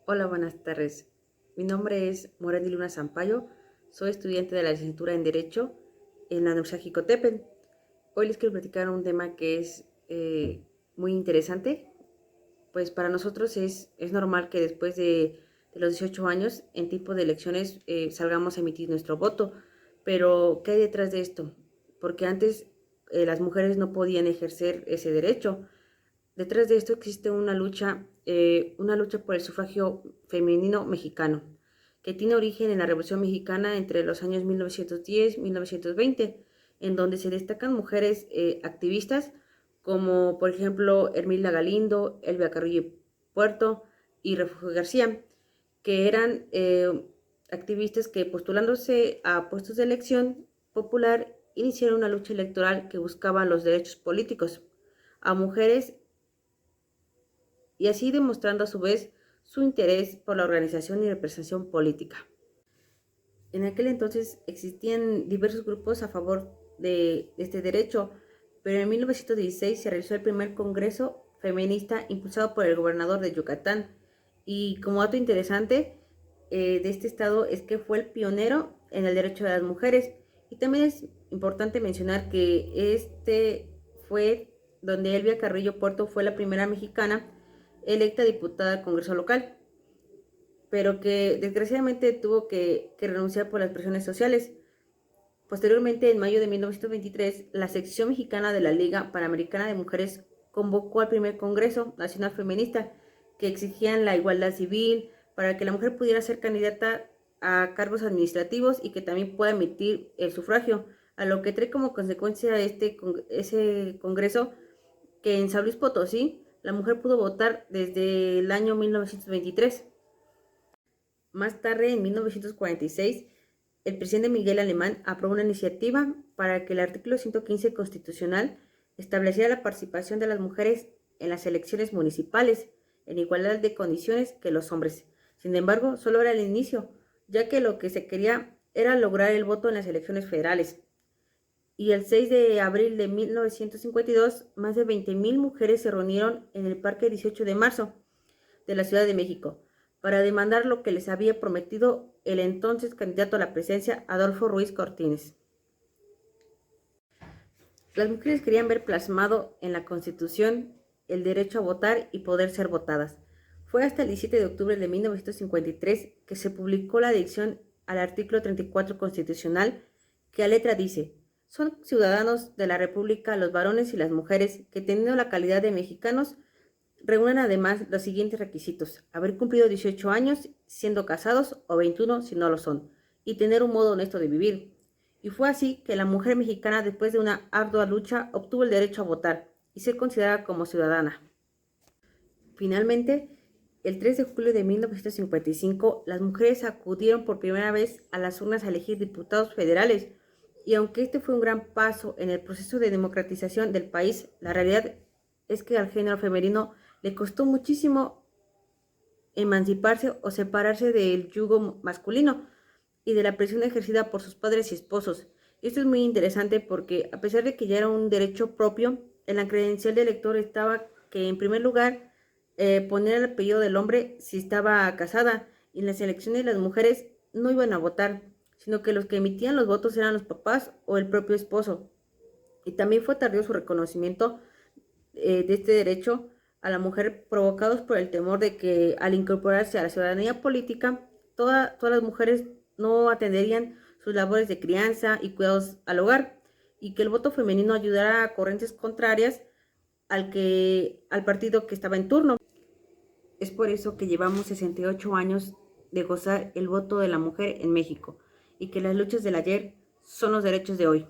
Hola, buenas tardes. Mi nombre es Morandi Luna Sampaio. Soy estudiante de la licenciatura en Derecho en la Universidad Jicotepec. Hoy les quiero platicar un tema que es muy interesante. Pues para nosotros es normal que después de los 18 años, en tipo de elecciones, salgamos a emitir nuestro voto. Pero, ¿qué hay detrás de esto? Porque antes las mujeres no podían ejercer ese derecho. Detrás de esto existe una lucha por el sufragio femenino mexicano, que tiene origen en la Revolución Mexicana entre los años 1910 y 1920, en donde se destacan mujeres activistas como por ejemplo Hermilda Galindo, Elvia Carrillo Puerto y Refugio García, que eran activistas que postulándose a puestos de elección popular iniciaron una lucha electoral que buscaba los derechos políticos a mujeres y así demostrando a su vez su interés por la organización y representación política. En aquel entonces existían diversos grupos a favor de este derecho, pero en 1916 se realizó el primer congreso feminista impulsado por el gobernador de Yucatán. Y como dato interesante de este estado es que fue el pionero en el derecho de las mujeres. Y también es importante mencionar que este fue donde Elvia Carrillo Puerto fue la primera mexicana electa diputada al Congreso local, pero que desgraciadamente tuvo que renunciar por las presiones sociales. Posteriormente, en mayo de 1923, la sección mexicana de la Liga Panamericana de Mujeres convocó al primer Congreso Nacional Feminista, que exigían la igualdad civil para que la mujer pudiera ser candidata a cargos administrativos y que también pueda emitir el sufragio, a lo que trae como consecuencia ese Congreso que en San Luis Potosí la mujer pudo votar desde el año 1923. Más tarde, en 1946, el presidente Miguel Alemán aprobó una iniciativa para que el artículo 115 constitucional estableciera la participación de las mujeres en las elecciones municipales en igualdad de condiciones que los hombres. Sin embargo, solo era el inicio, ya que lo que se quería era lograr el voto en las elecciones federales. Y el 6 de abril de 1952, más de 20,000 mujeres se reunieron en el Parque 18 de marzo de la Ciudad de México para demandar lo que les había prometido el entonces candidato a la presidencia Adolfo Ruiz Cortines. Las mujeres querían ver plasmado en la Constitución el derecho a votar y poder ser votadas. Fue hasta el 17 de octubre de 1953 que se publicó la adicción al artículo 34 constitucional, que a letra dice: son ciudadanos de la República los varones y las mujeres que, teniendo la calidad de mexicanos, reúnen además los siguientes requisitos: haber cumplido 18 años siendo casados o 21 si no lo son, y tener un modo honesto de vivir. Y fue así que la mujer mexicana, después de una ardua lucha, obtuvo el derecho a votar y ser considerada como ciudadana. Finalmente, el 3 de julio de 1955, las mujeres acudieron por primera vez a las urnas a elegir diputados federales, y aunque este fue un gran paso en el proceso de democratización del país, la realidad es que al género femenino le costó muchísimo emanciparse o separarse del yugo masculino y de la presión ejercida por sus padres y esposos. Esto es muy interesante porque, a pesar de que ya era un derecho propio, en la credencial de elector estaba que, en primer lugar, poner el apellido del hombre si estaba casada, y en las elecciones las mujeres no iban a votar, sino que los que emitían los votos eran los papás o el propio esposo. Y también fue tardío su reconocimiento de este derecho a la mujer, provocados por el temor de que al incorporarse a la ciudadanía política, todas las mujeres no atenderían sus labores de crianza y cuidados al hogar, y que el voto femenino ayudara a corrientes contrarias al partido que estaba en turno. Es por eso que llevamos 68 años de gozar el voto de la mujer en México, y que las luchas del ayer son los derechos de hoy.